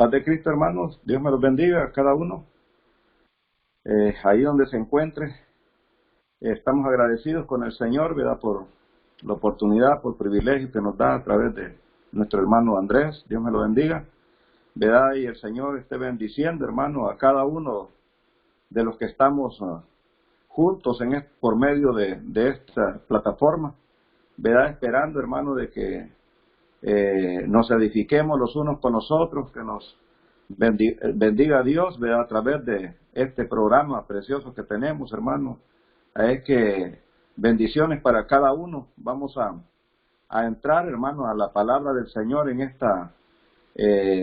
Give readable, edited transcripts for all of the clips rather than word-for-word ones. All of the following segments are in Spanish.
Paz de Cristo, hermanos. Dios me los bendiga a cada uno. Ahí donde se encuentre, estamos agradecidos con el Señor, ¿verdad? Por la oportunidad, por el privilegio que nos da a través de nuestro hermano Andrés. Dios me lo bendiga, ¿verdad? Y el Señor esté bendiciendo, hermano, a cada uno de los que estamos juntos por medio de esta plataforma, ¿verdad? Esperando, hermano, de que nos edifiquemos los unos con los otros, que nos bendiga a Dios, ¿verdad? A través de este programa precioso que tenemos, hermano. Es que bendiciones para cada uno. Vamos a entrar, hermano, a la palabra del Señor en esta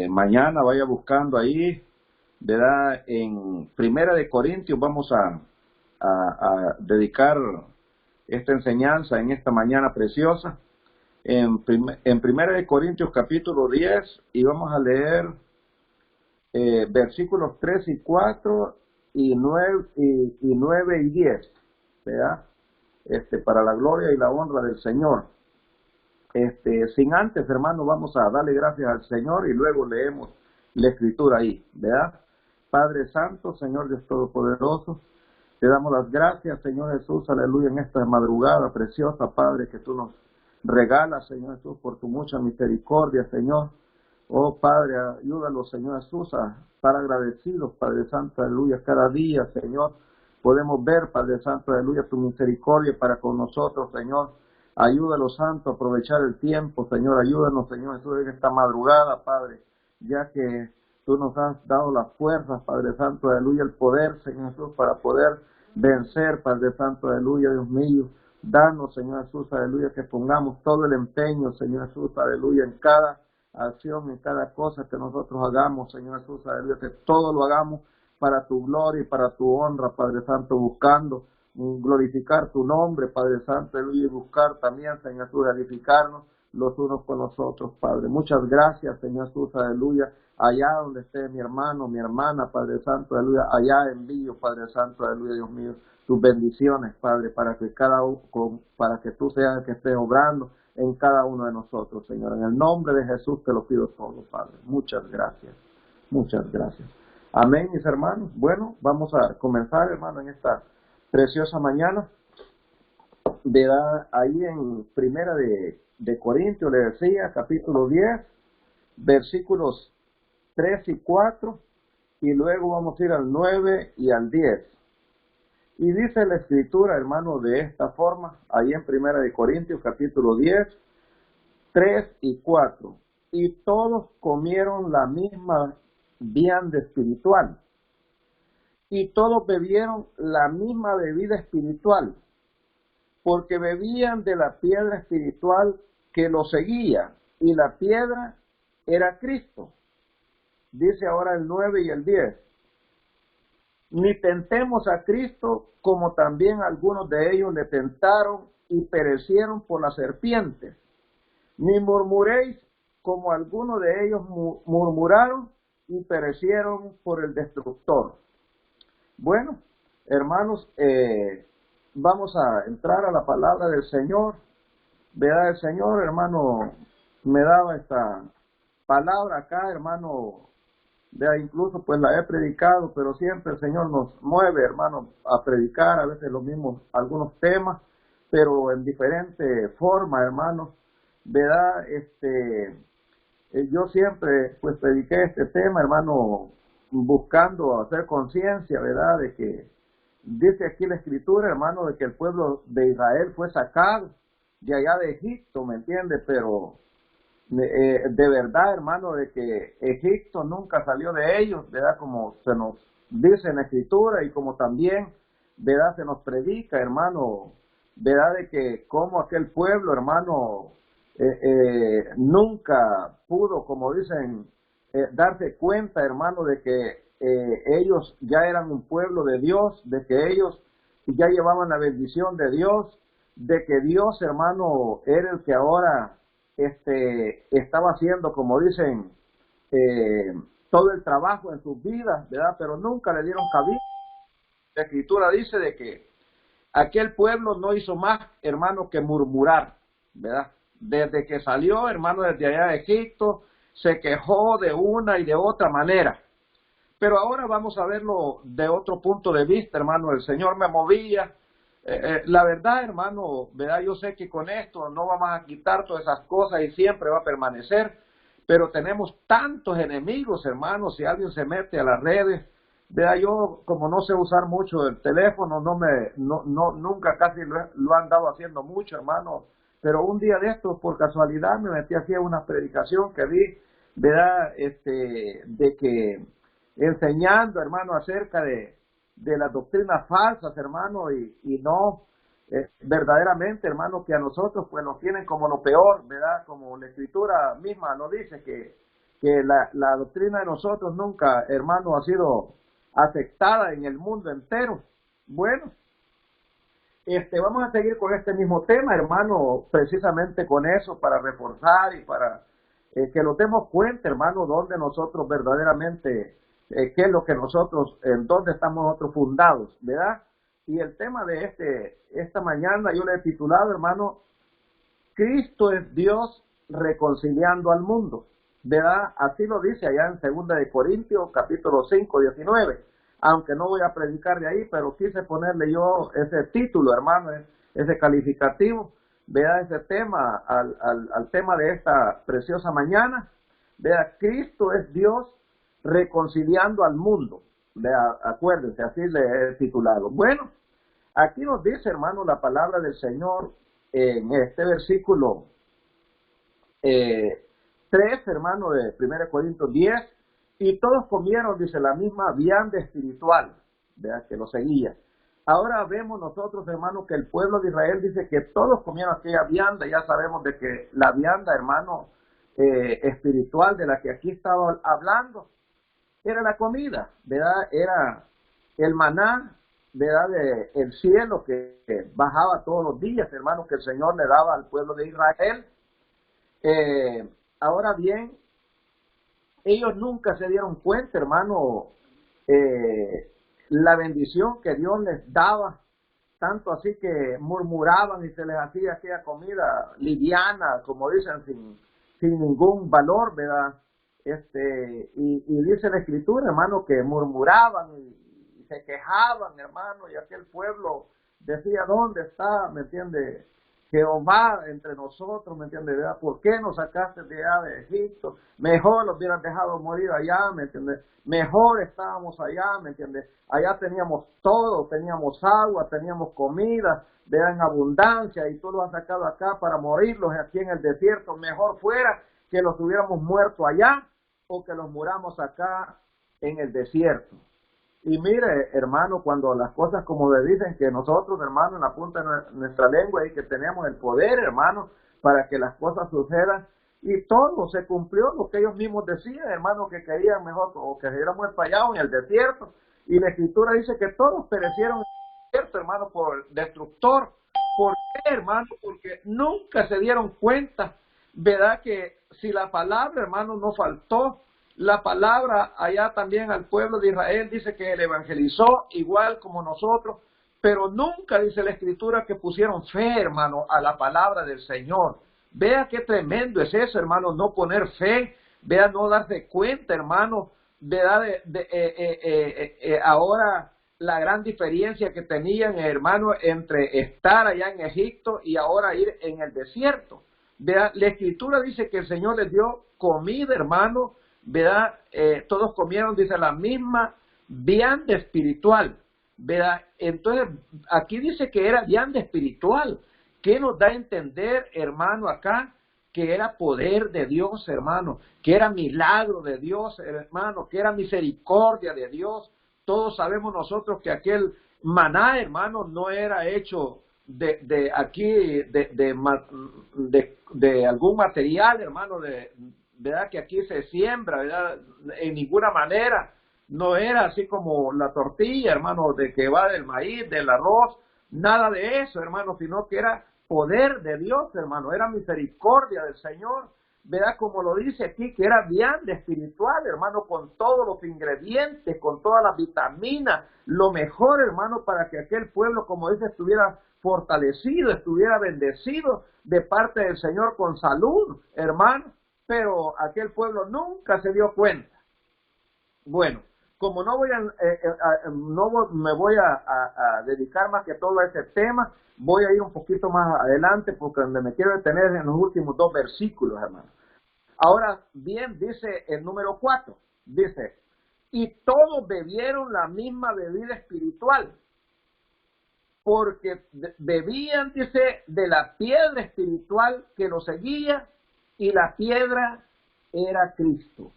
mañana. Vaya buscando ahí, ¿verdad? En Primera de Corintios vamos a dedicar esta enseñanza en esta mañana preciosa. En Primera de Corintios capítulo 10, y vamos a leer versículos 3 y 4 y 9 y 10, ¿verdad? Para la gloria y la honra del Señor. Sin antes, hermano, vamos a darle gracias al Señor y luego leemos la escritura ahí, ¿verdad? Padre Santo, Señor Dios Todopoderoso, te damos las gracias, Señor Jesús, aleluya, en esta madrugada preciosa, Padre, que tú nos regalas, Señor Jesús, por tu mucha misericordia, Señor. Oh, Padre, ayúdalos, Señor Jesús, a estar agradecidos, Padre Santo, aleluya, cada día, Señor. Podemos ver, Padre Santo, aleluya, tu misericordia para con nosotros, Señor. Ayúdalos, Santo, a aprovechar el tiempo, Señor. Ayúdanos, Señor Jesús, en esta madrugada, Padre, ya que tú nos has dado las fuerzas, Padre Santo, aleluya, el poder, Señor Jesús, para poder vencer, Padre Santo, aleluya, Dios mío. Danos, Señor Jesús, aleluya, que pongamos todo el empeño, Señor Jesús, aleluya, en cada acción, en cada cosa que nosotros hagamos, Señor Jesús, aleluya, que todo lo hagamos para tu gloria y para tu honra, Padre Santo, buscando glorificar tu nombre, Padre Santo, aleluya, y buscar también, Señor Jesús, edificarnos los unos con los otros, Padre. Muchas gracias, Señor Jesús, aleluya, allá donde esté mi hermano, mi hermana, Padre Santo, aleluya, allá envío, Padre Santo, aleluya, Dios mío, tus bendiciones, Padre, para que tú seas el que estés obrando en cada uno de nosotros, Señor. En el nombre de Jesús te lo pido todo, Padre. Muchas gracias. Muchas gracias. Amén, mis hermanos. Bueno, vamos a comenzar, hermano, en esta preciosa mañana. Verá ahí en Primera de Corintios, le decía, capítulo 10, versículos 3 y 4, y luego vamos a ir al 9 y al 10. Y dice la escritura, hermano, de esta forma, ahí en Primera de Corintios, capítulo 10, 3 y 4. Y todos comieron la misma vianda espiritual, y todos bebieron la misma bebida espiritual, porque bebían de la piedra espiritual que los seguía, y la piedra era Cristo. Dice ahora el 9 y el 10. Ni tentemos a Cristo, como también algunos de ellos le tentaron y perecieron por la serpiente. Ni murmuréis, como algunos de ellos murmuraron y perecieron por el destructor. Bueno, hermanos, vamos a entrar a la palabra del Señor. ¿Verdad? El Señor, hermano, me daba esta palabra acá, hermano. Vea, incluso pues la he predicado, pero siempre el Señor nos mueve, hermano, a predicar, a veces los mismos, algunos temas, pero en diferente forma, hermano. ¿Verdad? Yo siempre pues prediqué este tema, hermano, buscando hacer conciencia, ¿verdad? De que dice aquí la escritura, hermano, de que el pueblo de Israel fue sacado de allá de Egipto, ¿me entiende? Pero de verdad, hermano, de que Egipto nunca salió de ellos, ¿verdad? Como se nos dice en la escritura y como también, ¿verdad? Se nos predica, hermano, ¿verdad? De que como aquel pueblo, hermano, nunca pudo, como dicen, darse cuenta, hermano, de que ellos ya eran un pueblo de Dios, de que ellos ya llevaban la bendición de Dios, de que Dios, hermano, era el que ahora estaba haciendo, como dicen, todo el trabajo en sus vidas, ¿verdad? Pero nunca le dieron cabida. La escritura dice de que aquel pueblo no hizo más, hermano, que murmurar, ¿verdad? Desde que salió, hermano, desde allá de Egipto, se quejó de una y de otra manera. Pero ahora vamos a verlo de otro punto de vista, hermano. El Señor me movía. La verdad, hermano, ¿verdad? Yo sé que con esto no vamos a quitar todas esas cosas y siempre va a permanecer, pero tenemos tantos enemigos, hermano. Si alguien se mete a las redes, ¿verdad? Yo, como no sé usar mucho el teléfono, nunca casi lo han dado haciendo mucho, hermano. Pero un día de estos, por casualidad, me metí aquí a una predicación que vi, ¿verdad? De que enseñando, hermano, acerca de las doctrinas falsas, hermano, y no, verdaderamente, hermano, que a nosotros pues nos tienen como lo peor, ¿verdad? Como la Escritura misma nos dice que la doctrina de nosotros nunca, hermano, ha sido aceptada en el mundo entero. Bueno, vamos a seguir con este mismo tema, hermano, precisamente con eso, para reforzar y para que nos demos cuenta, hermano, dónde nosotros verdaderamente, qué es lo que nosotros, en dónde estamos nosotros fundados, ¿verdad? Y el tema de esta mañana yo le he titulado, hermano, Cristo es Dios reconciliando al mundo, ¿verdad? Así lo dice allá en 2 de Corintios, capítulo 5, 19. Aunque no voy a predicar de ahí, pero quise ponerle yo ese título, hermano, ese calificativo, vea ese tema, al tema de esta preciosa mañana. Vea, Cristo es Dios reconciliando al mundo. Vea, acuérdense, así le he titulado. Bueno, aquí nos dice, hermano, la palabra del Señor en este versículo 3, hermano, de 1 Corintios 10. Y todos comieron, dice, la misma vianda espiritual, ¿verdad? Que lo seguía. Ahora vemos nosotros, hermano, que el pueblo de Israel dice que todos comieron aquella vianda. Ya sabemos de que la vianda, hermano, espiritual de la que aquí estaba hablando, era la comida, ¿verdad? Era el maná, ¿verdad? El cielo que bajaba todos los días, hermano, que el Señor le daba al pueblo de Israel. Ahora bien, ellos nunca se dieron cuenta, hermano, la bendición que Dios les daba, tanto así que murmuraban y se les hacía aquella comida liviana, como dicen, sin ningún valor, ¿verdad? Y dice la Escritura, hermano, que murmuraban y se quejaban, hermano, y aquel pueblo decía, ¿dónde está, me entiende, Jehová entre nosotros, me entiende, ¿verdad? ¿Por qué nos sacaste de allá de Egipto? Mejor los hubieran dejado morir allá, me entiende, mejor estábamos allá, me entiende, allá teníamos todo, teníamos agua, teníamos comida, ¿verdad? En abundancia, y tú los has sacado acá para morirlos aquí en el desierto. Mejor fuera que los hubiéramos muerto allá o que los muramos acá en el desierto. Y mire, hermano, cuando las cosas como le dicen que nosotros, hermano, en la punta de nuestra lengua y que tenemos el poder, hermano, para que las cosas sucedan, y todo se cumplió lo que ellos mismos decían, hermano, que querían mejor o que se hubiéramos fallado en el desierto. Y la Escritura dice que todos perecieron en el desierto, hermano, por el destructor. ¿Por qué, hermano? Porque nunca se dieron cuenta, ¿verdad? Que si la palabra, hermano, no faltó, la palabra allá también al pueblo de Israel dice que él evangelizó igual como nosotros, pero nunca dice la Escritura que pusieron fe, hermano, a la palabra del Señor. Vea qué tremendo es eso, hermano, no poner fe, vea no darse cuenta, hermano, vea ahora la gran diferencia que tenían, hermano, entre estar allá en Egipto y ahora ir en el desierto. Vea, la Escritura dice que el Señor les dio comida, hermano, ¿verdad? Todos comieron, dice, la misma vianda espiritual, ¿verdad? Entonces, aquí dice que era vianda espiritual. ¿Qué nos da a entender, hermano, acá? Que era poder de Dios, hermano, que era milagro de Dios, hermano, que era misericordia de Dios. Todos sabemos nosotros que aquel maná, hermano, no era hecho de algún material, hermano, ¿verdad? Que aquí se siembra, ¿verdad? En ninguna manera. No era así como la tortilla, hermano, de que va del maíz, del arroz, nada de eso, hermano, sino que era poder de Dios, hermano, era misericordia del Señor, ¿verdad? Como lo dice aquí, que era vianda espiritual, hermano, con todos los ingredientes, con todas las vitaminas, lo mejor, hermano, para que aquel pueblo, como dice, estuviera fortalecido, estuviera bendecido de parte del Señor con salud, hermano. pero aquel pueblo nunca se dio cuenta. Bueno, como no voy me voy a dedicar más que todo a ese tema, voy a ir un poquito más adelante porque donde me quiero detener es en los últimos 2 versículos, hermano. Ahora bien, dice el número 4, dice, y todos bebieron la misma bebida espiritual, porque bebían, dice, de la piedra espiritual que los seguía, y la piedra era Cristo.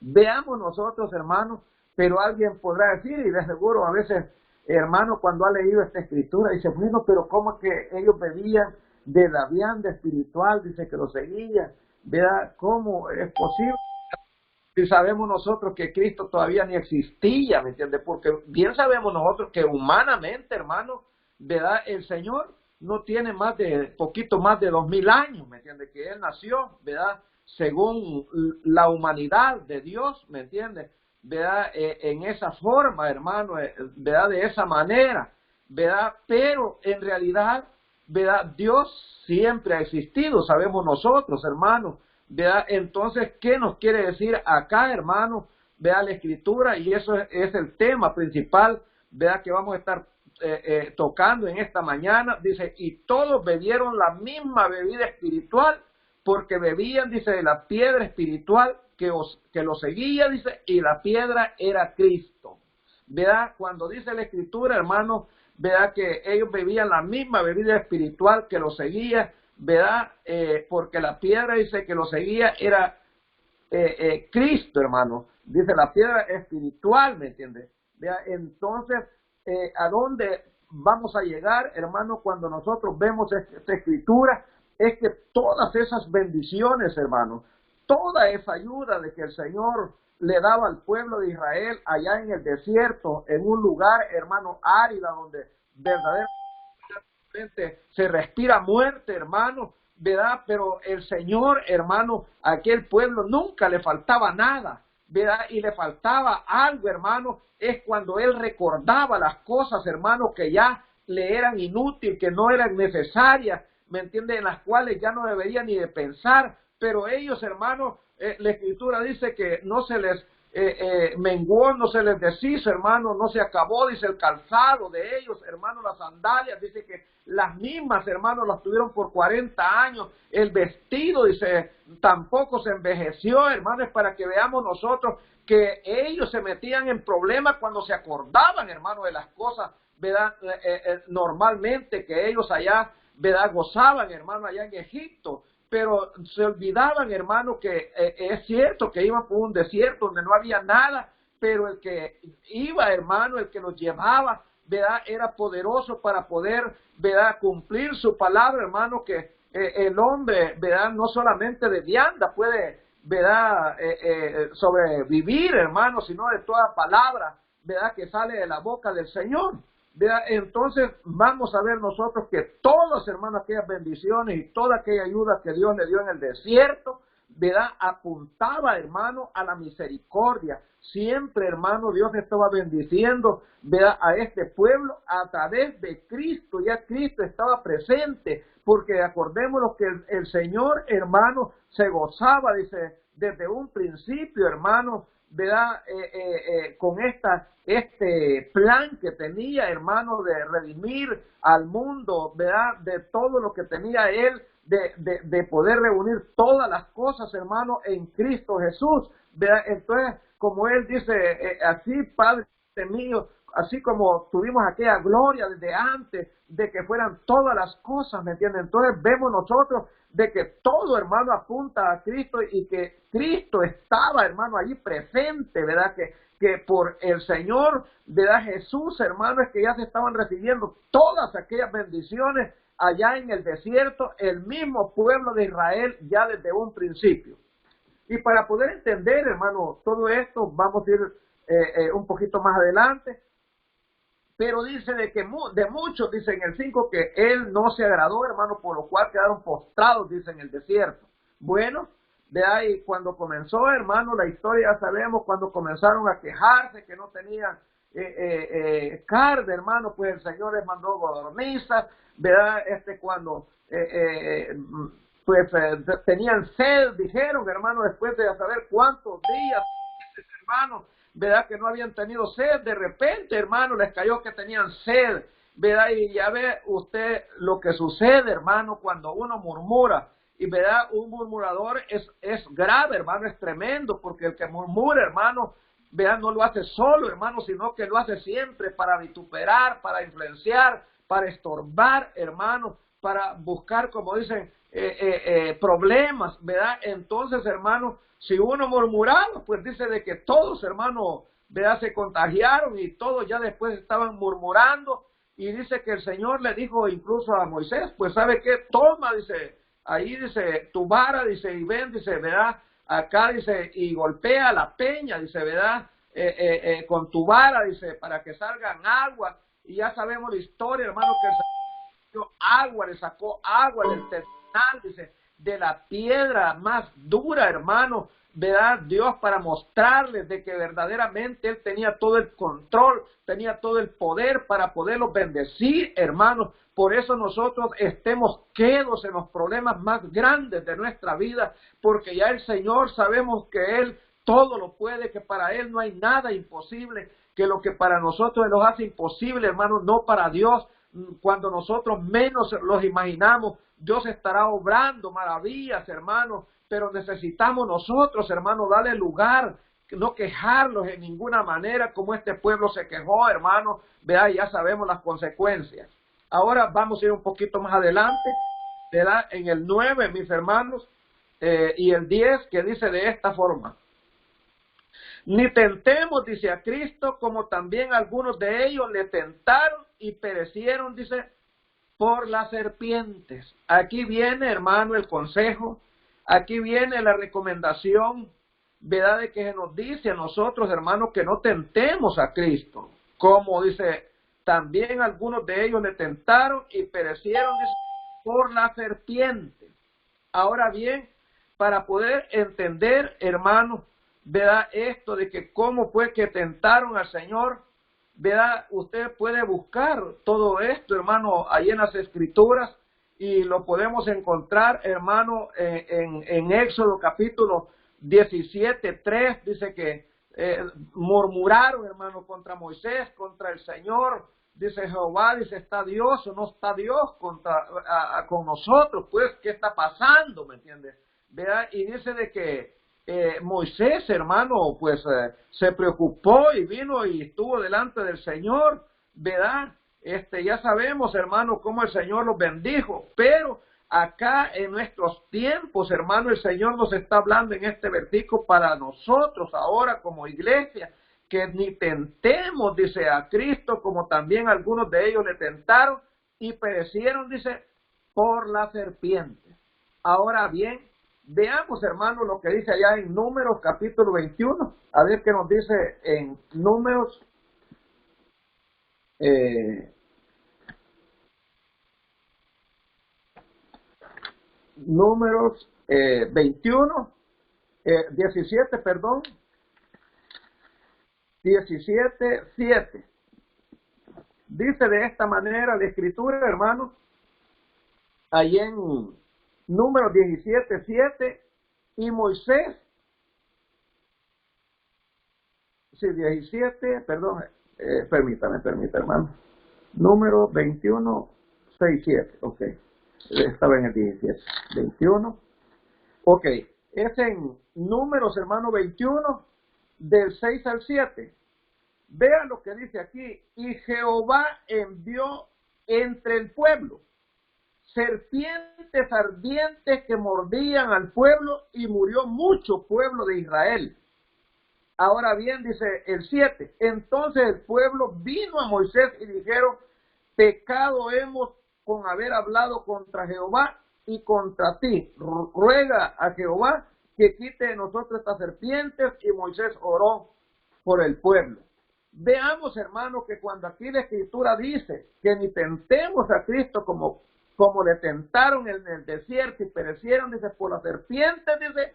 Veamos nosotros, hermanos, pero alguien podrá decir, y de seguro a veces, hermano, cuando ha leído esta escritura, dice, bueno, pero ¿cómo es que ellos bebían de la vianda espiritual? Dice que los seguía, ¿verdad? ¿Cómo es posible? Si sabemos nosotros que Cristo todavía ni existía, ¿me entiendes? Porque bien sabemos nosotros que humanamente, hermano, ¿verdad? El Señor no tiene poquito más de 2000 años, ¿me entiendes? Que Él nació, ¿verdad? Según la humanidad de Dios, ¿me entiendes? ¿Verdad? En esa forma, hermano, ¿verdad? De esa manera, ¿verdad? Pero en realidad, ¿verdad? Dios siempre ha existido, sabemos nosotros, hermano, ¿verdad? Entonces, ¿qué nos quiere decir acá, hermano? Vea la escritura, y eso es el tema principal, vea, que vamos a estar tocando en esta mañana. Dice, y todos bebieron la misma bebida espiritual, porque bebían, dice, de la piedra espiritual que los seguía, dice, y la piedra era Cristo. Vea, cuando dice la escritura, hermano, vea que ellos bebían la misma bebida espiritual que los seguía, ¿verdad? Porque la piedra, dice, que lo seguía era Cristo, hermano. Dice la piedra espiritual, ¿me entiende? ¿Vea? Entonces, ¿a dónde vamos a llegar, hermano, cuando nosotros vemos esta escritura? Es que todas esas bendiciones, hermano, toda esa ayuda de que el Señor le daba al pueblo de Israel allá en el desierto, en un lugar, hermano, árida, donde verdaderamente se respira muerte, hermano, ¿verdad? Pero el Señor, hermano, a aquel pueblo nunca le faltaba nada, ¿verdad? Y le faltaba algo, hermano, es cuando él recordaba las cosas, hermano, que ya le eran inútiles, que no eran necesarias, ¿me entiende? En las cuales ya no debería ni de pensar, pero ellos, hermano, la escritura dice que no se les menguó, no se les deshizo, hermano, no se acabó, dice, el calzado de ellos, hermano, las sandalias, dice que las mismas, hermano, las tuvieron por 40 años, el vestido, dice, tampoco se envejeció, hermano. Es para que veamos nosotros que ellos se metían en problemas cuando se acordaban, hermano, de las cosas, ¿verdad? Normalmente que ellos allá, ¿verdad? Gozaban, hermano, allá en Egipto, pero se olvidaban, hermano, que es cierto que iban por un desierto donde no había nada, pero el que iba, hermano, el que los llevaba, ¿verdad? Era poderoso para poder, ¿verdad? Cumplir su palabra, hermano, que el hombre, ¿verdad? No solamente de vianda puede, ¿verdad? Sobrevivir, hermano, sino de toda palabra, ¿verdad? Que sale de la boca del Señor. ¿Verdad? Entonces vamos a ver nosotros que todas, hermanos, aquellas bendiciones y toda aquella ayuda que Dios le dio en el desierto, ¿verdad? Apuntaba, hermano, a la misericordia. Siempre, hermano, Dios estaba bendiciendo, ¿verdad? A este pueblo a través de Cristo. Ya Cristo estaba presente, porque acordémonos que el Señor, hermano, se gozaba, dice, desde un principio, hermano, ¿verdad? Con este plan que tenía, hermano, de redimir al mundo, ¿verdad? De todo lo que tenía él, de poder reunir todas las cosas, hermano, en Cristo Jesús, ¿verdad? Entonces, como él dice, así, Padre mío, así como tuvimos aquella gloria desde antes de que fueran todas las cosas, ¿me entienden? Entonces vemos nosotros de que todo, hermano, apunta a Cristo, y que Cristo estaba, hermano, allí presente, ¿verdad? Que por el Señor, ¿verdad? Jesús, hermano, es que ya se estaban recibiendo todas aquellas bendiciones allá en el desierto, el mismo pueblo de Israel ya desde un principio. Y para poder entender, hermano, todo esto, vamos a ir un poquito más adelante. Pero dice de que de muchos, dice en el 5, que él no se agradó, hermano, por lo cual quedaron postrados, dice, en el desierto. Bueno, de ahí cuando comenzó, hermano, la historia ya sabemos, cuando comenzaron a quejarse que no tenían carne, hermano, pues el Señor les mandó codornizas, ¿verdad? Cuando pues tenían sed, dijeron, hermano, después de saber cuántos días, hermano, ¿verdad? Que no habían tenido sed, de repente, hermano, les cayó que tenían sed, ¿verdad? Y ya ve usted lo que sucede, hermano, cuando uno murmura, y verdad, un murmurador es grave, hermano, es tremendo, porque el que murmura, hermano, ¿verdad? No lo hace solo, hermano, sino que lo hace siempre para vituperar, para influenciar, para estorbar, hermano, para buscar, como dicen, problemas, ¿verdad? Entonces, hermano, si uno murmuraba, pues dice de que todos, hermano, ¿verdad? Se contagiaron y todos ya después estaban murmurando, y dice que el Señor le dijo incluso a Moisés, pues ¿sabe qué? Toma, dice, ahí dice, tu vara, dice, y ven, dice, ¿verdad? Acá dice, y golpea la peña, dice, ¿verdad? Con tu vara, dice, para que salgan agua, y ya sabemos la historia, hermano, que el Señor le sacó agua del terrenal, dice, de la piedra más dura, hermano, ¿verdad? Dios para mostrarles de que verdaderamente Él tenía todo el control, tenía todo el poder para poderlos bendecir, hermanos. Por eso nosotros estemos quedos en los problemas más grandes de nuestra vida, porque ya el Señor sabemos que Él todo lo puede, que para Él no hay nada imposible, que lo que para nosotros nos hace imposible, hermanos, no para Dios. Cuando nosotros menos los imaginamos, Dios estará obrando maravillas, hermanos, pero necesitamos nosotros, hermanos, darle lugar, no quejarlos en ninguna manera como este pueblo se quejó, hermanos, vea, ya sabemos las consecuencias. Ahora vamos a ir un poquito más adelante, ¿verdad? En el 9, mis hermanos, y el 10, que dice de esta forma: ni tentemos, dice, a Cristo, como también algunos de ellos le tentaron y perecieron, dice, por las serpientes. Aquí viene, hermano, el consejo, aquí viene la recomendación, ¿verdad? De que nos dice a nosotros, hermanos, que no tentemos a Cristo. Como dice, también algunos de ellos le tentaron y perecieron, dice, por la serpiente. Ahora bien, para poder entender, hermanos, ¿verdad? Esto de que cómo fue que tentaron al Señor, ¿verdad? Usted puede buscar todo esto, hermano, ahí en las Escrituras, y lo podemos encontrar, hermano, en Éxodo capítulo 17:3, dice que murmuraron, hermano, contra Moisés, contra el Señor. Dice Jehová, dice, ¿está Dios o no está Dios con nosotros? Pues, ¿qué está pasando? ¿Me entiendes? ¿Verdad? Y dice de que Moisés, hermano, pues se preocupó y vino y estuvo delante del Señor, ¿verdad? Ya sabemos, hermano, cómo el Señor los bendijo, pero acá en nuestros tiempos, hermano, el Señor nos está hablando en este versículo para nosotros ahora como iglesia, que ni tentemos, dice, a Cristo, como también algunos de ellos le tentaron y perecieron, dice, por la serpiente. Ahora bien, veamos, hermano, lo que dice allá en Números capítulo 21, a ver qué nos dice en Números, Números 21, 17, perdón, 17:7. Dice de esta manera la Escritura, hermano, ahí en Números 17:7, y Moisés, sí, 17, perdón, permítame, hermano, Número 21, 6, 7, ok, estaba en el 17, 21, ok, es en Números, hermano, 21, del 6 al 7, vean lo que dice aquí: y Jehová envió entre el pueblo serpientes ardientes que mordían al pueblo, y murió mucho pueblo de Israel. Ahora bien, dice el 7, entonces el pueblo vino a Moisés y dijeron: pecado hemos con haber hablado contra Jehová y contra ti. Ruega a Jehová que quite de nosotros estas serpientes. Y Moisés oró por el pueblo. Veamos, hermano, que cuando aquí la Escritura dice que ni tentemos a Cristo como le tentaron en el desierto y perecieron, dice, por las serpientes, dice,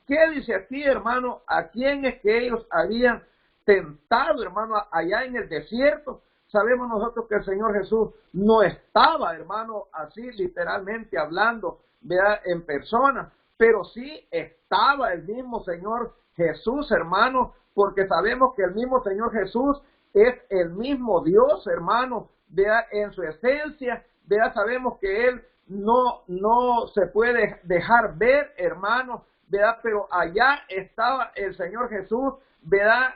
¿qué dice aquí, hermano? ¿A quién es que ellos habían tentado, hermano, allá en el desierto? sabemos nosotros que el Señor Jesús no estaba, hermano, así literalmente hablando, ¿verdad?, en persona, pero sí estaba el mismo Señor Jesús, hermano, porque sabemos que el mismo Señor Jesús es el mismo Dios, hermano, ¿verdad?, en su esencia, ¿verdad? Sabemos que Él no se puede dejar ver, hermano, ¿verdad? Pero allá estaba el Señor Jesús, ¿verdad?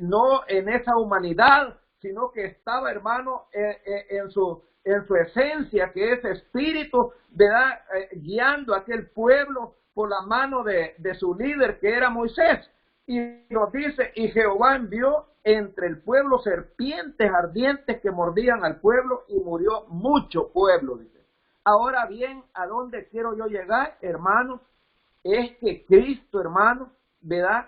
No en esa humanidad, sino que estaba, hermano, en su esencia, que es espíritu, ¿verdad? Guiando a aquel pueblo por la mano de su líder, que era Moisés. Y nos dice, y Jehová envió entre el pueblo serpientes ardientes que mordían al pueblo y murió mucho pueblo, dice. Ahora bien, ¿a dónde quiero yo llegar, hermano? Es que Cristo, hermano, ¿verdad?,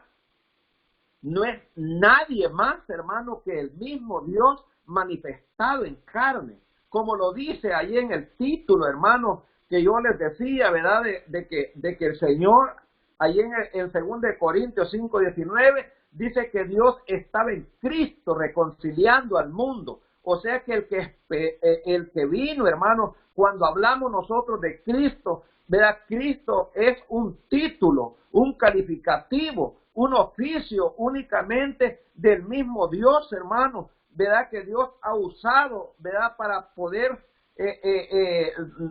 no es nadie más, hermano, que el mismo Dios manifestado en carne. Como lo dice ahí en el título, hermano, que yo les decía, ¿verdad?, de que el Señor, ahí en 2 Corintios 5:19, dice que Dios estaba en Cristo reconciliando al mundo. O sea que el que vino, hermano, cuando hablamos nosotros de Cristo, ¿verdad?, Cristo es un título, un calificativo, un oficio únicamente del mismo Dios, hermano, ¿verdad?, que Dios ha usado, ¿verdad?, para poder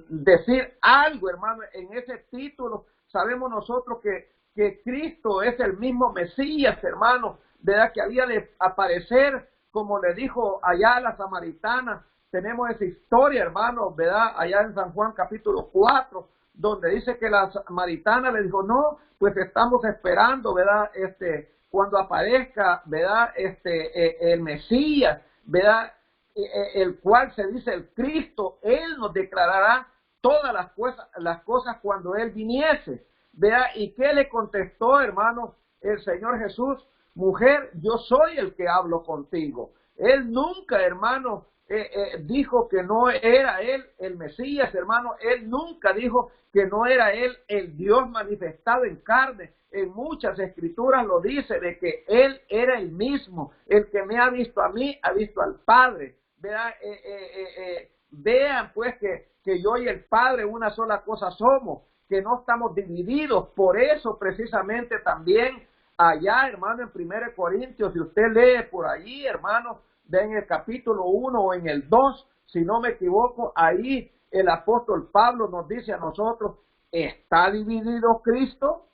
decir algo, hermano. En ese título sabemos nosotros que Cristo es el mismo Mesías, hermano, ¿verdad?, que había de aparecer, como le dijo allá a la samaritana. Tenemos esa historia, hermano, ¿verdad?, allá en San Juan capítulo 4, donde dice que la samaritana le dijo, no, pues estamos esperando, ¿verdad?, cuando aparezca, ¿verdad?, el Mesías, ¿verdad?, el cual se dice el Cristo. Él nos declarará todas las cosas cuando Él viniese, ¿verdad? ¿Y qué le contestó, hermano, el Señor Jesús? Mujer, yo soy el que hablo contigo. Él nunca, hermano, dijo que no era Él el Mesías, hermano. Él nunca dijo que no era Él el Dios manifestado en carne. En muchas escrituras lo dice, de que Él era el mismo. El que me ha visto a mí, ha visto al Padre. Vean pues que yo y el Padre una sola cosa somos, que no estamos divididos. Por eso precisamente también allá, hermano, en 1 Corintios, si usted lee por allí, hermano, en el capítulo 1 o en el 2, si no me equivoco, ahí el apóstol Pablo nos dice a nosotros, ¿está dividido Cristo?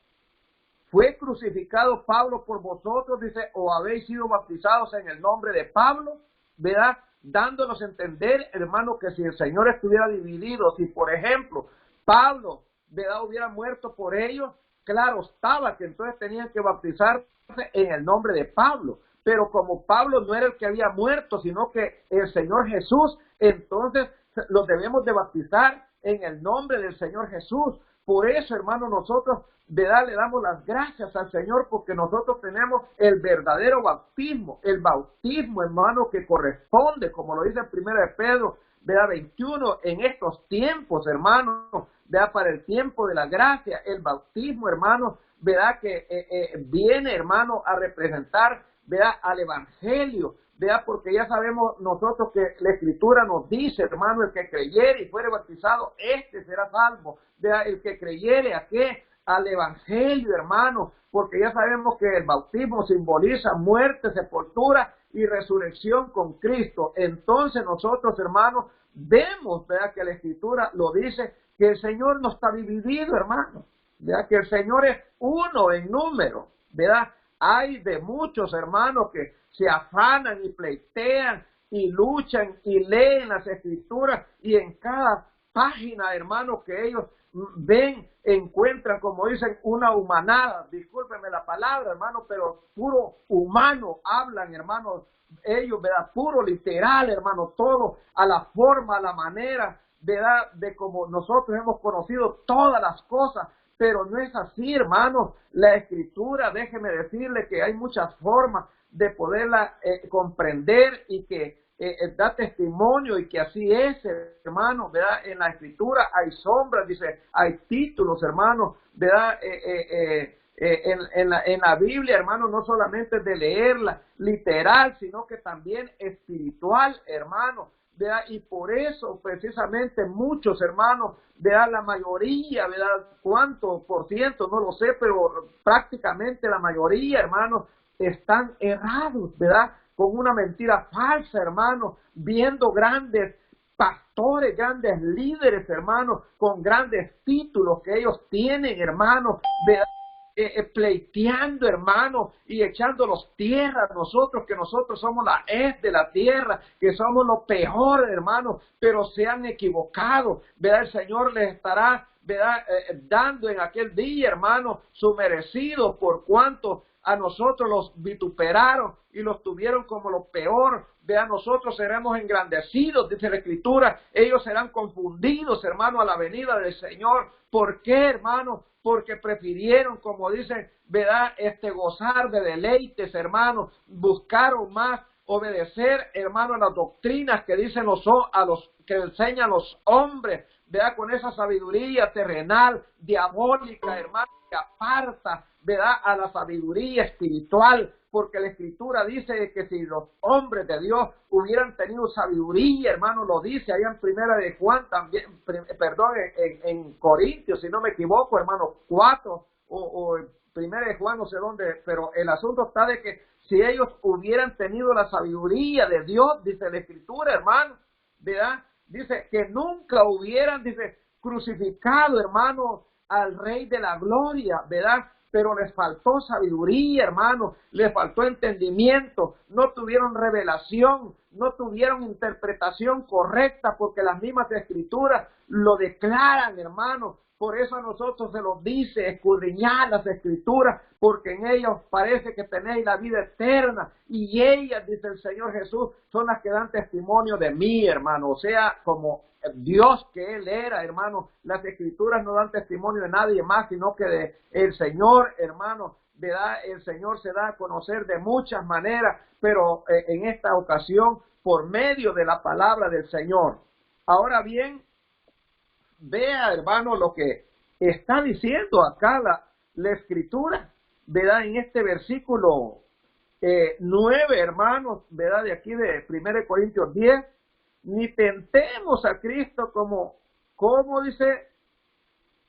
¿Fue crucificado Pablo por vosotros? Dice, ¿o habéis sido bautizados en el nombre de Pablo? ¿Verdad? Dándonos a entender, hermano, que si el Señor estuviera dividido, si por ejemplo Pablo, ¿verdad?, hubiera muerto por ellos, claro estaba que entonces tenían que bautizarse en el nombre de Pablo. Pero como Pablo no era el que había muerto, sino que el Señor Jesús, entonces los debemos de bautizar en el nombre del Señor Jesús. Por eso, hermano, nosotros le damos las gracias al Señor, porque nosotros tenemos el verdadero bautismo, el bautismo, hermano, que corresponde, como lo dice el 1 de Pedro, ¿verdad?, 21, en estos tiempos, hermano, ¿verdad?, para el tiempo de la gracia, el bautismo, hermano, ¿verdad?, que viene, hermano, a representar, ¿verdad?, al Evangelio, ¿verdad?, porque ya sabemos nosotros que la Escritura nos dice, hermano, el que creyere y fuere bautizado, este será salvo, ¿verdad?, el que creyere ¿a qué? Al Evangelio, hermano, porque ya sabemos que el bautismo simboliza muerte, sepultura y resurrección con Cristo. Entonces nosotros, hermanos, vemos, ¿verdad?, que la Escritura lo dice, que el Señor no está dividido, hermano, ¿verdad?, que el Señor es uno en número, ¿verdad? Hay de muchos hermanos que se afanan y pleitean y luchan y leen las Escrituras, y en cada página, hermano, que ellos ven, encuentran, como dicen, una humanada, discúlpenme la palabra, hermano, pero puro humano hablan, hermano, ellos, ¿verdad?, puro literal, hermano, todo a la forma, a la manera, ¿verdad?, de como nosotros hemos conocido todas las cosas. Pero no es así, hermano. La Escritura, déjeme decirle que hay muchas formas de poderla comprender, y que da testimonio, y que así es, hermano, ¿verdad? En la Escritura hay sombras, dice, hay títulos, hermano, ¿verdad? En la Biblia, hermano, no solamente de leerla literal, sino que también espiritual, hermano, ¿verdad? Y por eso, precisamente, muchos hermanos, ¿verdad? La mayoría, ¿verdad? ¿Cuánto por ciento? No lo sé, pero prácticamente la mayoría, hermanos, están errados, ¿verdad? Con una mentira falsa, hermano, viendo grandes pastores, grandes líderes, hermanos, con grandes títulos que ellos tienen, hermanos, ¿verdad? Pleiteando, hermano, y echándolos tierra a nosotros, que nosotros somos la hez de la tierra, que somos lo peor, hermano, pero se han equivocado, ¿verdad? El Señor les estará, ¿verdad? Dando en aquel día, hermano, su merecido, por cuanto a nosotros los vituperaron y los tuvieron como lo peor. De a nosotros seremos engrandecidos, dice la Escritura. Ellos serán confundidos, hermano, a la venida del Señor. ¿Por qué, hermano? Porque prefirieron, como dicen, ¿verdad? Gozar de deleites, hermano. Buscaron más obedecer, hermano, a las doctrinas que dicen que enseñan los hombres, ¿verdad? Con esa sabiduría terrenal, diabólica, hermano, que aparta, ¿verdad? A la sabiduría espiritual, porque la Escritura dice que si los hombres de Dios hubieran tenido sabiduría, hermano, lo dice allá en Primera de Juan también, perdón, en Corintios, si no me equivoco, hermano, 4 o Primera de Juan, no sé dónde, pero el asunto está de que si ellos hubieran tenido la sabiduría de Dios, dice la Escritura, hermano, ¿verdad? Dice que nunca hubieran, dice, crucificado, hermano, al Rey de la Gloria, ¿verdad? Pero les faltó sabiduría, hermano, les faltó entendimiento, no tuvieron revelación, no tuvieron interpretación correcta, porque las mismas Escrituras lo declaran, hermano. Por eso a nosotros se nos dice, escudriñad las Escrituras, porque en ellas parece que tenéis la vida eterna, y ellas, dice el Señor Jesús, son las que dan testimonio de mí, hermano. O sea, como Dios que Él era, hermano, las Escrituras no dan testimonio de nadie más, sino que de el Señor, hermano. ¿Verdad? El Señor se da a conocer de muchas maneras, pero en esta ocasión por medio de la palabra del Señor. Ahora bien, vea, hermano, lo que está diciendo acá la Escritura, ¿verdad? En este versículo 9, hermanos, ¿verdad? De aquí de 1 Corintios 10, ni tentemos a Cristo como dice,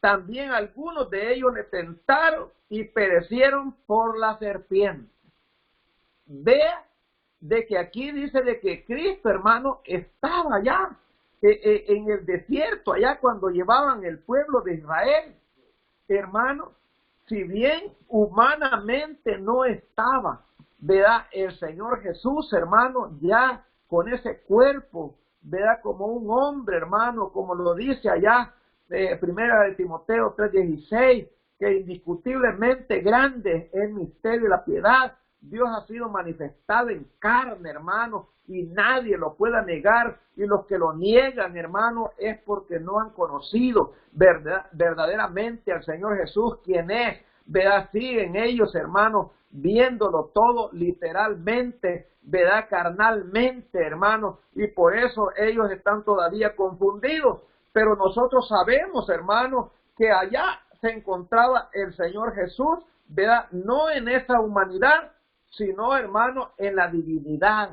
también algunos de ellos le tentaron y perecieron por la serpiente. Vea de que aquí dice de que Cristo, hermano, estaba allá en el desierto, allá cuando llevaban el pueblo de Israel, hermano, si bien humanamente no estaba, ¿verdad? El Señor Jesús, hermano, ya con ese cuerpo, ¿verdad? Como un hombre, hermano, como lo dice allá, primera de Timoteo 3:16, que indiscutiblemente grande es el misterio de la piedad. Dios ha sido manifestado en carne, hermano, y nadie lo pueda negar, y los que lo niegan, hermano, es porque no han conocido verdaderamente al Señor Jesús, quien es, ¿verdad? Siguen ellos, hermano, viéndolo todo literalmente, ¿verdad? Carnalmente, hermano, y por eso ellos están todavía confundidos, pero nosotros sabemos, hermano, que allá se encontraba el Señor Jesús, ¿verdad? No en esa humanidad, sino, hermano, en la divinidad,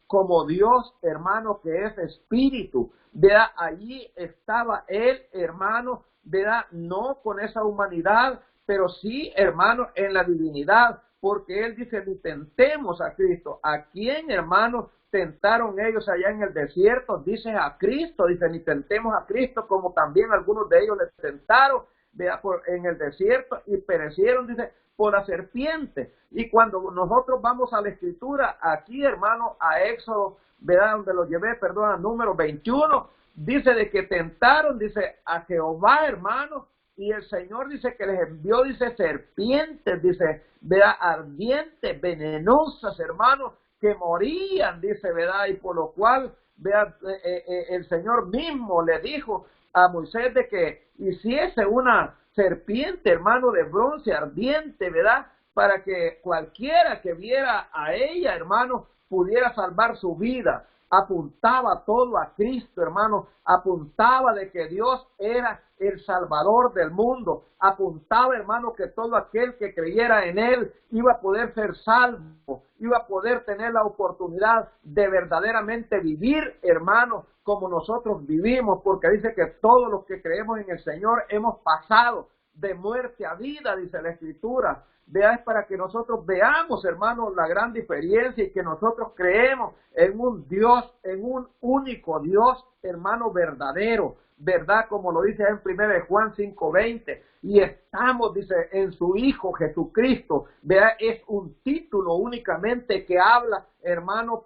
como Dios, hermano, que es espíritu, ¿verdad? Allí estaba Él, hermano, ¿verdad? No con esa humanidad, pero sí, hermano, en la divinidad, porque Él dice, ni tentemos a Cristo. ¿A quién, hermano, tentaron ellos allá en el desierto? Dice a Cristo, dice, ni tentemos a Cristo, como también algunos de ellos le tentaron, ¿verdad? En el desierto y perecieron, dice, por la serpiente. Y cuando nosotros vamos a la Escritura, aquí, hermano, a Éxodo, ¿verdad? Donde lo llevé, perdón, a número 21, dice de que tentaron, dice, a Jehová, hermano, y el Señor dice que les envió, dice, serpientes, dice, ¿verdad? Ardientes, venenosas, hermano, que morían, dice, ¿verdad? Y por lo cual, ¿verdad? El Señor mismo le dijo a Moisés de que hiciese una serpiente, hermano, de bronce ardiente, ¿verdad? para que cualquiera que viera a ella, hermano, pudiera salvar su vida. Apuntaba todo a Cristo, hermano, apuntaba de que Dios era el Salvador del mundo, apuntaba, hermano, que todo aquel que creyera en Él iba a poder ser salvo, iba a poder tener la oportunidad de verdaderamente vivir, hermano, como nosotros vivimos, porque dice que todos los que creemos en el Señor hemos pasado de muerte a vida, dice la Escritura. Es para que nosotros veamos, hermanos, la gran diferencia y que nosotros creemos en un Dios, en un único Dios, hermano, verdadero, ¿verdad? Como lo dice en 1 Juan 5:20, y estamos, dice, en su Hijo Jesucristo, ¿verdad? Es un título únicamente que habla, hermano,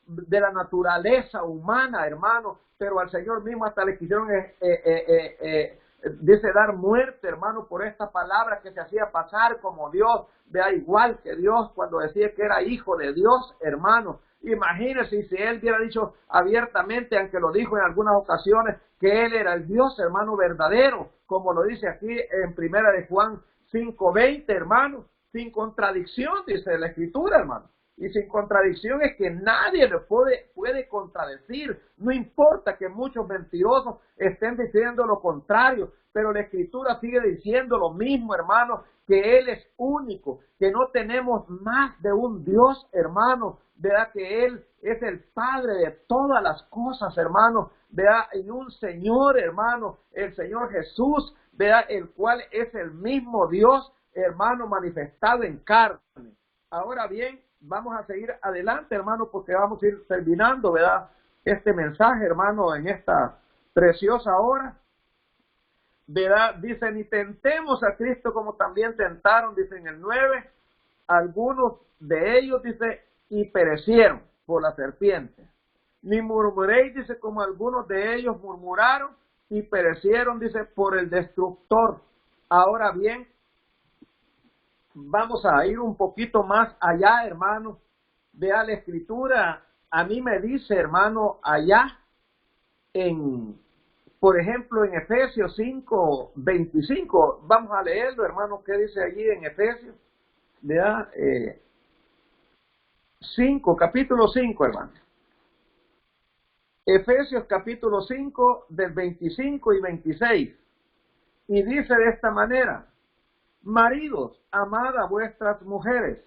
de la naturaleza humana, hermano, pero al Señor mismo hasta le quisieron dice dar muerte, hermano, por esta palabra que se hacía pasar como Dios, vea, igual que Dios cuando decía que era hijo de Dios, hermano. Imagínense si él hubiera dicho abiertamente, aunque lo dijo en algunas ocasiones, que él era el Dios, hermano, verdadero, como lo dice aquí en 1 Juan 5:20, hermano, sin contradicción, dice la Escritura, hermano. Y sin contradicción es que nadie le puede contradecir. No importa que muchos mentirosos estén diciendo lo contrario, pero la Escritura sigue diciendo lo mismo, hermano, que Él es único, que no tenemos más de un Dios, hermano, ¿verdad? Que Él es el Padre de todas las cosas, hermano, ¿verdad? Y un Señor, hermano, el Señor Jesús, ¿verdad? El cual es el mismo Dios, hermano, manifestado en carne. Ahora bien, vamos a seguir adelante, hermano, porque vamos a ir terminando, ¿verdad? Este mensaje, hermano, en esta preciosa hora, ¿verdad? Dice, ni tentemos a Cristo como también tentaron, dice en el 9, algunos de ellos, dice, y perecieron por la serpiente. Ni murmuréis, dice, como algunos de ellos murmuraron y perecieron, dice, por el destructor. Ahora bien, vamos a ir un poquito más allá, hermano. Vea la Escritura, a mí me dice, hermano, allá por ejemplo, en Efesios 5:25, vamos a leerlo, hermano, ¿qué dice allí en Efesios? Vea, capítulo 5, hermano. Efesios capítulo 5, del 25 y 26. Y dice de esta manera: maridos, amad a vuestras mujeres,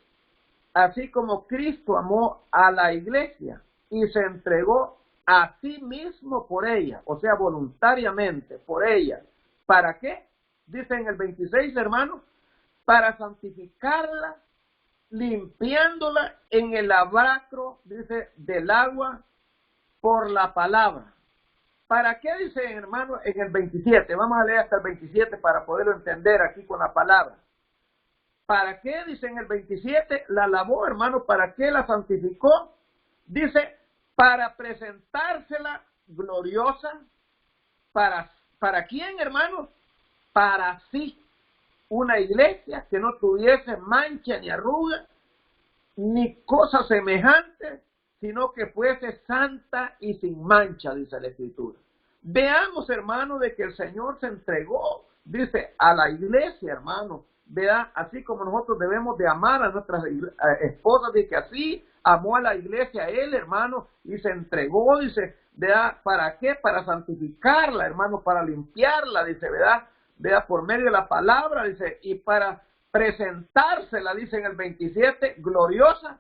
así como Cristo amó a la iglesia y se entregó a sí mismo por ella, o sea, voluntariamente por ella. ¿Para qué? Dice en el 26, hermano, para santificarla, limpiándola en el lavacro, dice, del agua por la palabra. ¿Para qué dice, hermano, en el 27? Vamos a leer hasta el 27 para poderlo entender aquí con la palabra. ¿Para qué, dice en el 27, la lavó, hermano? ¿Para qué la santificó? Dice, para presentársela gloriosa. ¿Para quién, hermano? Para sí. Una iglesia que no tuviese mancha ni arruga, ni cosa semejante, sino que fuese santa y sin mancha, dice la Escritura. Veamos, hermano, de que el Señor se entregó, dice, a la iglesia, hermano. Vea, así como nosotros debemos de amar a nuestras esposas, de que así amó a la iglesia él, hermano, y se entregó, dice, vea, ¿para qué? Para santificarla, hermano, para limpiarla, dice, ¿verdad? Vea, por medio de la palabra, dice, y para presentársela, dice en el 27, gloriosa.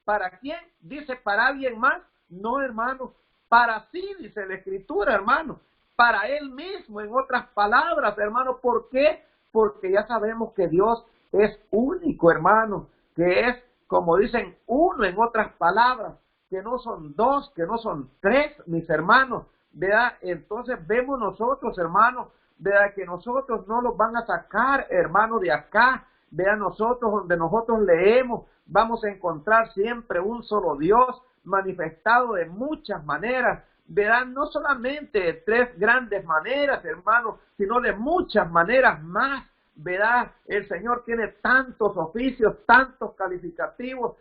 ¿Para quién? Dice, ¿para alguien más? No, hermano, para sí, dice la Escritura, hermano, para él mismo, en otras palabras, hermano. ¿Por qué? Porque ya sabemos que Dios es único, hermano, que es, como dicen, uno, en otras palabras, que no son dos, que no son tres, mis hermanos, ¿verdad? Entonces vemos nosotros, hermanos, ¿verdad? Que nosotros no los van a sacar, hermano, de acá, ¿verdad? Nosotros, donde nosotros leemos, vamos a encontrar siempre un solo Dios manifestado de muchas maneras, ¿verdad? No solamente de tres grandes maneras, hermano, sino de muchas maneras más, ¿verdad? El Señor tiene tantos oficios, tantos calificativos,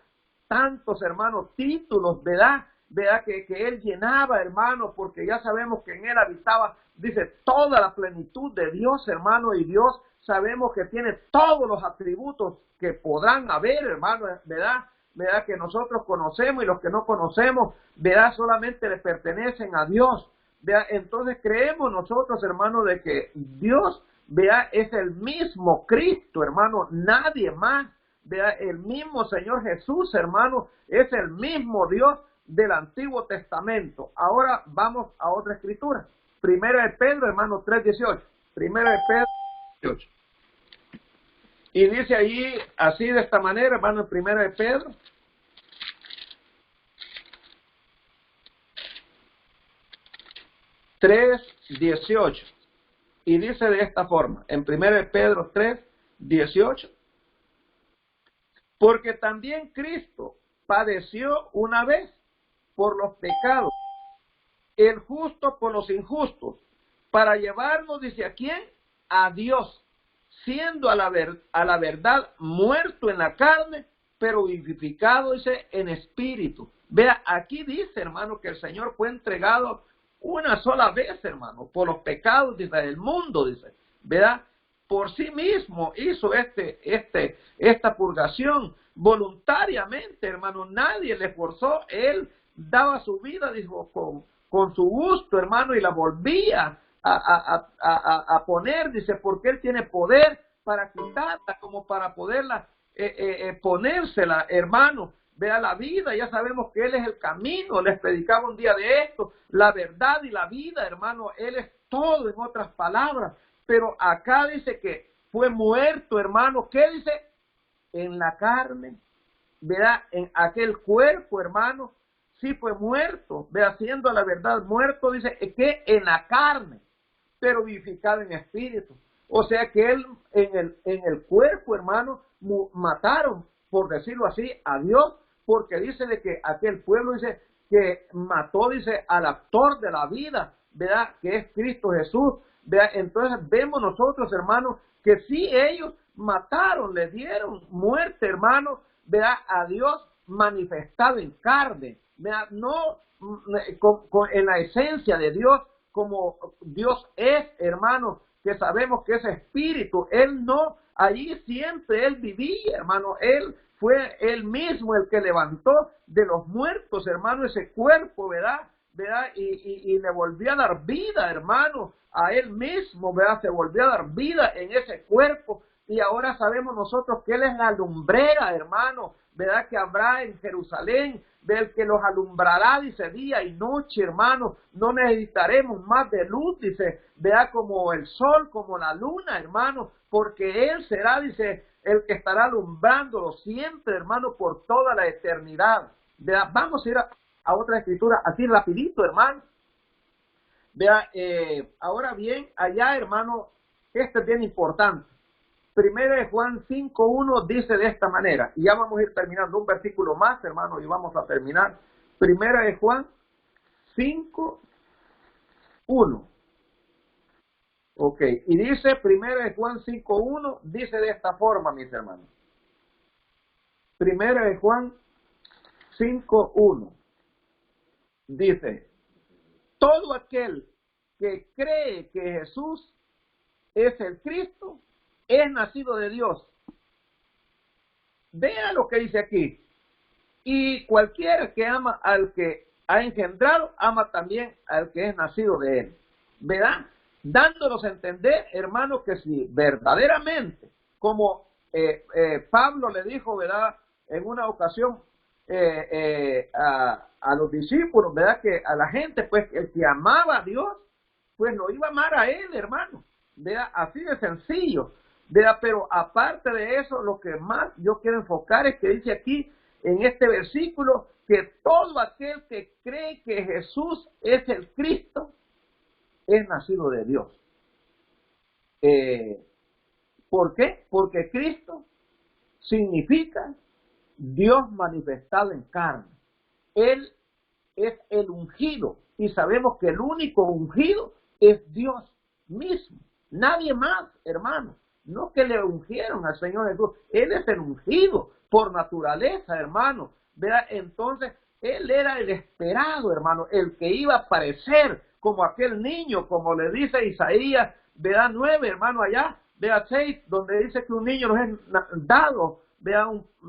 tantos, hermanos, títulos, ¿verdad? ¿Verdad? Que Él llenaba, hermano, porque ya sabemos que en Él habitaba, dice, toda la plenitud de Dios, hermano, y Dios sabemos que tiene todos los atributos que podrán haber, hermano, ¿verdad? ¿Verdad? Que nosotros conocemos y los que no conocemos, ¿verdad? Solamente le pertenecen a Dios, ¿verdad? Entonces creemos nosotros, hermano, de que Dios, ¿verdad? Es el mismo Cristo, hermano, nadie más, ¿verdad? El mismo Señor Jesús, hermano, es el mismo Dios del Antiguo Testamento. Ahora vamos a otra escritura. Primera de Pedro, hermano, 3:18. Primera de Pedro 3:18. Y dice allí, así de esta manera, hermano, en Primera de Pedro. (3:18) y dice de esta forma, en 1 Pedro 3:18, porque también Cristo padeció una vez por los pecados, el justo por los injustos, para llevarnos, dice, ¿a quién? A Dios, siendo a la verdad muerto en la carne, pero vivificado, dice, en espíritu. Vea, aquí dice, hermano, que el Señor fue entregado una sola vez, hermano, por los pecados, dice, del mundo, dice, ¿verdad? Por sí mismo hizo esta purgación voluntariamente, hermano, nadie le forzó, él daba su vida, dijo, con su gusto, hermano, y la volvía a poner, dice, porque él tiene poder para quitarla, como para poderla ponérsela, hermano. Vea la vida, ya sabemos que Él es el camino, les predicaba un día de esto, la verdad y la vida, hermano, Él es todo, en otras palabras, pero acá dice que fue muerto, hermano, ¿qué dice? En la carne, ¿verdad? En aquel cuerpo, hermano, sí fue muerto, vea, siendo la verdad muerto, dice que en la carne, pero vivificado en espíritu, o sea que Él en el cuerpo, hermano, mataron, por decirlo así, a Dios, porque dice de que aquel pueblo, dice, que mató, dice, al actor de la vida, ¿verdad? Que es Cristo Jesús, ¿verdad? Entonces vemos nosotros, hermanos, que sí ellos mataron, le dieron muerte, hermano, ¿verdad? A Dios manifestado en carne, ¿verdad? No en la esencia de Dios, como Dios es, hermano, que sabemos que es espíritu. Él no, allí siempre Él vivía, hermano, Él fue Él mismo el que levantó de los muertos, hermano, ese cuerpo, ¿verdad? Y le volvió a dar vida, hermano, a Él mismo, ¿verdad? Se volvió a dar vida en ese cuerpo, y ahora sabemos nosotros que Él es la lumbrera, hermano, ¿verdad? Que habrá en Jerusalén, del que los alumbrará, dice, día y noche, hermano, no necesitaremos más de luz, dice, ¿verdad? Como el sol, como la luna, hermano, porque Él será, dice, el que estará alumbrándolo siempre, hermano, por toda la eternidad. ¿Verdad? Vamos a ir a otra escritura, así rapidito, hermano. Vea, ahora bien, allá, hermano, este es bien importante. Primera de Juan 5:1 dice de esta manera, y ya vamos a ir terminando un versículo más, hermano, y vamos a terminar. Primera de Juan 5:1. Ok, y dice, Primera de Juan 5:1, dice de esta forma, mis hermanos. Primera de Juan 5:1 dice, todo aquel que cree que Jesús es el Cristo, es nacido de Dios. Vea lo que dice aquí. Y cualquiera que ama al que ha engendrado, ama también al que es nacido de él. ¿Verdad? Dándonos a entender, hermano, que si verdaderamente, como Pablo le dijo, ¿verdad? En una ocasión a los discípulos, ¿verdad? Que a la gente, pues, el que amaba a Dios, pues lo iba a amar a él, hermano. ¿Verdad? Así de sencillo. ¿Verdad? Pero aparte de eso, lo que más yo quiero enfocar es que dice aquí, en este versículo, que todo aquel que cree que Jesús es el Cristo, es nacido de Dios. ¿Por qué? Porque Cristo significa Dios manifestado en carne. Él es el ungido, y sabemos que el único ungido es Dios mismo, nadie más, hermano. No que le ungieron al Señor Jesús, Él es el ungido por naturaleza, hermano. ¿Verdad? Entonces, Él era el esperado, hermano, el que iba a aparecer como aquel niño, como le dice Isaías, ¿verdad? 9, hermano, allá, vea 6, donde dice que un niño nos es dado, vea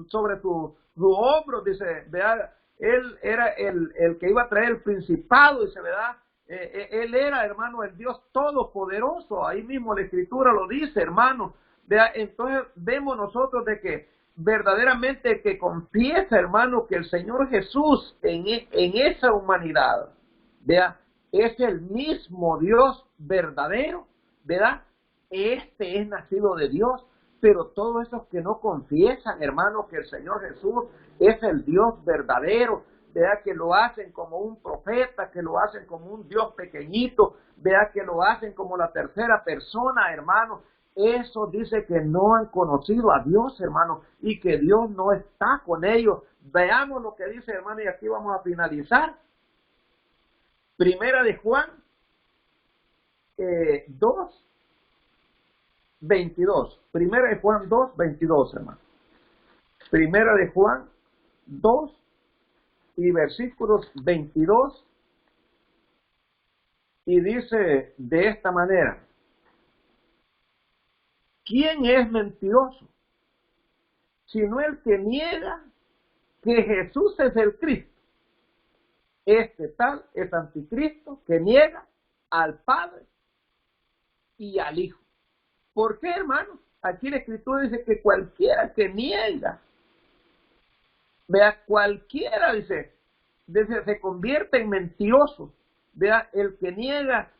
sobre su hombro, dice, vea, él era el que iba a traer el principado, dice, ¿verdad? Él era, hermano, el Dios todopoderoso, ahí mismo la Escritura lo dice, hermano. Vea, entonces vemos nosotros de que verdaderamente que confiesa, hermano, que el Señor Jesús en esa humanidad, vea, es el mismo Dios verdadero, ¿verdad? Este es nacido de Dios, pero todos esos que no confiesan, hermano, que el Señor Jesús es el Dios verdadero, vea, que lo hacen como un profeta, que lo hacen como un Dios pequeñito, vea, que lo hacen como la tercera persona, hermano. Eso dice que no han conocido a Dios, hermano, y que Dios no está con ellos. Veamos lo que dice, hermano, y aquí vamos a finalizar. Primera de Juan 2, 22. Primera de Juan 2, 22, hermano. Primera de Juan 2 y versículos 22. Y dice de esta manera: ¿quién es mentiroso? Sino el que niega que Jesús es el Cristo. Este tal es anticristo que niega al Padre y al Hijo. ¿Por qué, hermano? Aquí la Escritura dice que cualquiera que niega, vea, cualquiera, dice, se convierte en mentiroso. Vea, el que niega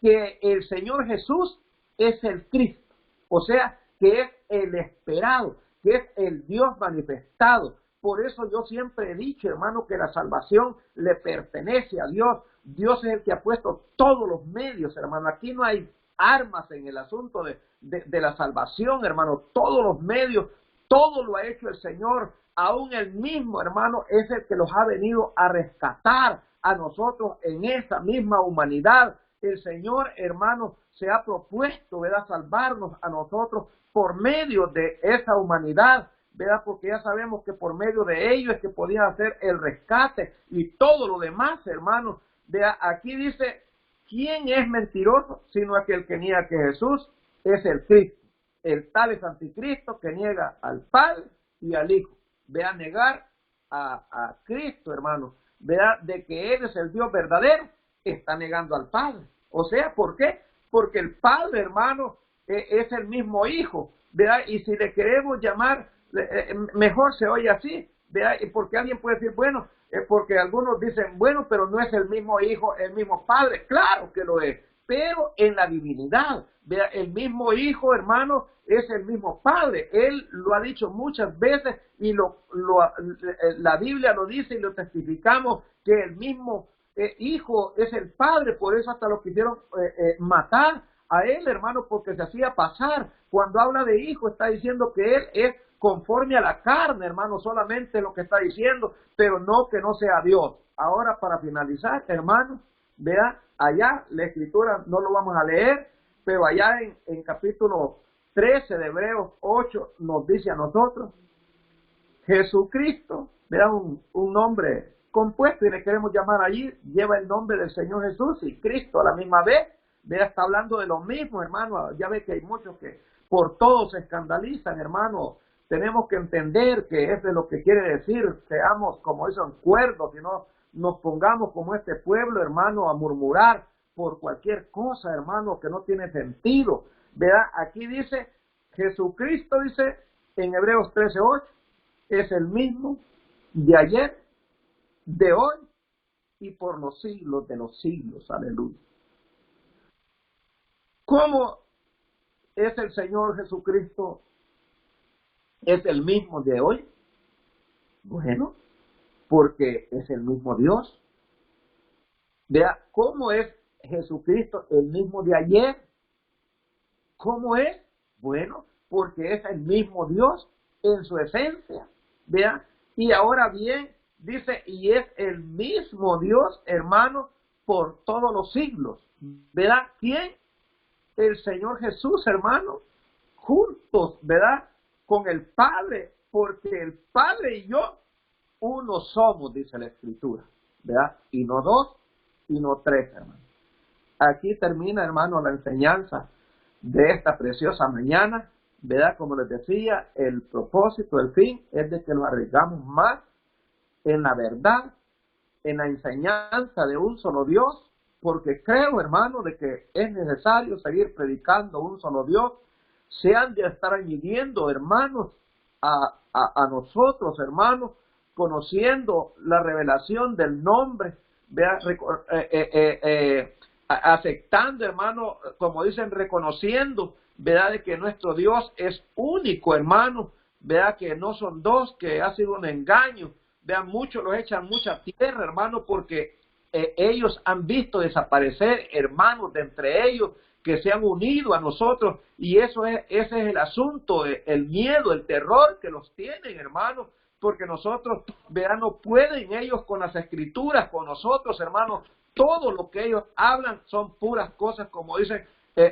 que el Señor Jesús es el Cristo, o sea, que es el esperado, que es el Dios manifestado. Por eso yo siempre he dicho, hermano, que la salvación le pertenece a Dios. Dios es el que ha puesto todos los medios, hermano. Aquí no hay armas en el asunto de la salvación, hermano. Todos los medios, todo lo ha hecho el Señor. Aún el mismo, hermano, es el que los ha venido a rescatar a nosotros en esa misma humanidad. El Señor, hermano, se ha propuesto, ¿verdad?, salvarnos a nosotros por medio de esa humanidad, ¿verdad? Porque ya sabemos que por medio de ellos es que podían hacer el rescate y todo lo demás, hermano. ¿Verdad? Aquí dice, ¿quién es mentiroso? Sino aquel que niega que Jesús es el Cristo. El tal es anticristo que niega al Padre y al Hijo. Vea, negar a Cristo, hermano, vea, de que Él es el Dios verdadero, está negando al Padre. O sea, ¿por qué? Porque el Padre, hermano, es el mismo Hijo, ¿verdad? Y si le queremos llamar, mejor se oye así, ¿verdad? Porque alguien puede decir, bueno, porque algunos dicen, bueno, pero no es el mismo Hijo, el mismo Padre. Claro que lo es, pero en la divinidad, ¿verdad? El mismo Hijo, hermano, es el mismo Padre. Él lo ha dicho muchas veces y la Biblia lo dice y lo testificamos, que el mismo Hijo es el Padre. Por eso hasta lo quisieron matar a él, hermano, porque se hacía pasar. Cuando habla de Hijo está diciendo que Él es conforme a la carne, hermano, solamente lo que está diciendo, pero no que no sea Dios. Ahora, para finalizar, hermano, vea, allá la Escritura no lo vamos a leer, pero allá en capítulo 13 de Hebreos 8 nos dice a nosotros, Jesucristo, vea, un nombre compuesto y le queremos llamar allí, lleva el nombre del Señor Jesús y Cristo a la misma vez. Vea, está hablando de lo mismo, hermano. Ya ve que hay muchos que por todo se escandalizan, hermano. Tenemos que entender que eso es lo que quiere decir, seamos, como dicen, cuerdos, y no nos pongamos como este pueblo, hermano, a murmurar por cualquier cosa, hermano, que no tiene sentido. Vea, aquí dice, Jesucristo, dice en Hebreos 13:8, es el mismo de ayer, de hoy y por los siglos de los siglos. Aleluya. ¿Cómo es el Señor Jesucristo? ¿Es el mismo de hoy? Bueno, porque es el mismo Dios. Vea, ¿cómo es Jesucristo el mismo de ayer? ¿Cómo es? Bueno, porque es el mismo Dios en su esencia. Vea, y ahora bien, dice, y es el mismo Dios, hermano, por todos los siglos. ¿Verdad? ¿Quién? El Señor Jesús, hermano, juntos, ¿verdad?, con el Padre, porque el Padre y yo uno somos, dice la Escritura, ¿verdad? Y no dos, y no tres, hermano. Aquí termina, hermano, la enseñanza de esta preciosa mañana, ¿verdad? Como les decía, el propósito, el fin es de que nos arriesgamos más en la verdad, en la enseñanza de un solo Dios, porque creo, hermano, de que es necesario seguir predicando un solo Dios. Se han de estar añadiendo, hermanos, a nosotros, hermanos, conociendo la revelación del nombre, aceptando, hermano, como dicen, reconociendo, ¿verdad?, de que nuestro Dios es único, hermano, ¿verdad?, que no son dos, que ha sido un engaño. Vean, muchos los echan mucha tierra, hermano, porque ellos han visto desaparecer hermanos de entre ellos que se han unido a nosotros, y ese es el asunto, el miedo, el terror que los tienen, hermanos, porque nosotros, vean, no pueden ellos con las escrituras, con nosotros, hermanos. Todo lo que ellos hablan son puras cosas, como dicen,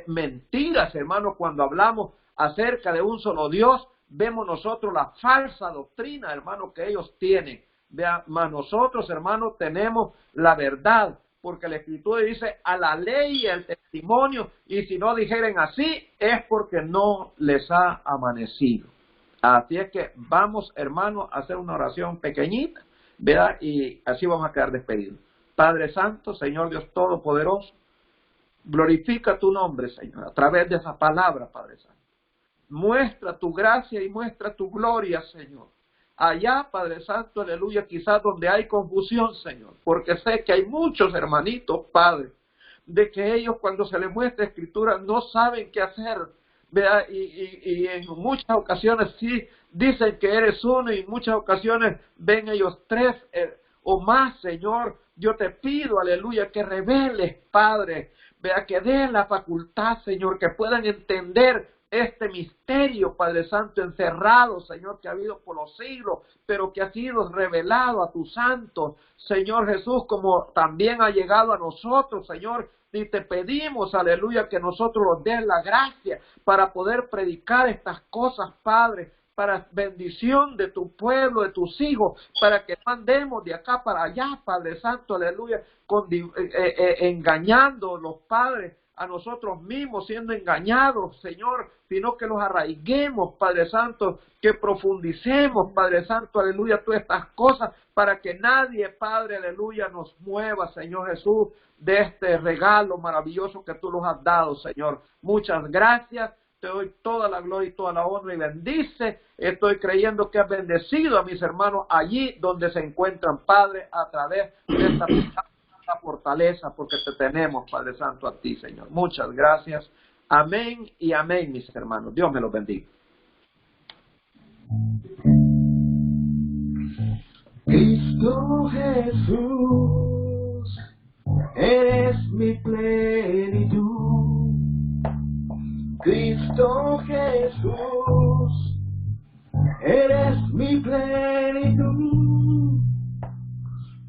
mentiras, hermanos. Cuando hablamos acerca de un solo Dios, vemos nosotros la falsa doctrina, hermanos, que ellos tienen. Vean, más nosotros, hermanos, tenemos la verdad, porque la Escritura dice a la ley y al testimonio, y si no dijeren así, es porque no les ha amanecido. Así es que vamos, hermanos, a hacer una oración pequeñita, ¿verdad? Y así vamos a quedar despedidos. Padre Santo, Señor Dios Todopoderoso, glorifica tu nombre, Señor, a través de esa palabra, Padre Santo. Muestra tu gracia y muestra tu gloria, Señor. Allá, Padre Santo, aleluya, quizás donde hay confusión, Señor, porque sé que hay muchos hermanitos, Padre, de que ellos cuando se les muestra escritura no saben qué hacer, ¿verdad? Y en muchas ocasiones sí dicen que eres uno, y en muchas ocasiones ven ellos tres o más, Señor. Yo te pido, aleluya, que reveles, Padre, vea, que des la facultad, Señor, que puedan entender este misterio, Padre Santo, encerrado, Señor, que ha habido por los siglos, pero que ha sido revelado a tus santos, Señor Jesús, como también ha llegado a nosotros, Señor. Y te pedimos, aleluya, que nosotros nos des la gracia para poder predicar estas cosas, Padre, para bendición de tu pueblo, de tus hijos, para que no andemos de acá para allá, Padre Santo, aleluya, engañando los padres a nosotros mismos, siendo engañados, Señor, sino que los arraiguemos, Padre Santo, que profundicemos, Padre Santo, aleluya, todas estas cosas, para que nadie, Padre, aleluya, nos mueva, Señor Jesús, de este regalo maravilloso que tú nos has dado, Señor. Muchas gracias. Te doy toda la gloria y toda la honra, y bendice. Estoy creyendo que has bendecido a mis hermanos allí donde se encuentran, Padre, a través de esta fortaleza, porque te tenemos, Padre Santo, a ti, Señor. Muchas gracias. Amén y amén, mis hermanos. Dios me los bendiga. Cristo Jesús, eres mi plenitud. Cristo Jesús, eres mi plenitud.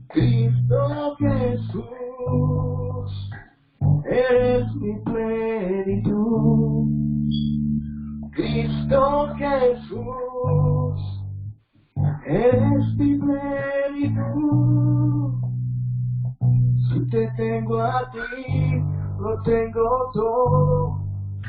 Cristo Jesús, eres mi plenitud. Cristo Jesús, eres mi plenitud. Si te tengo a ti, lo tengo todo.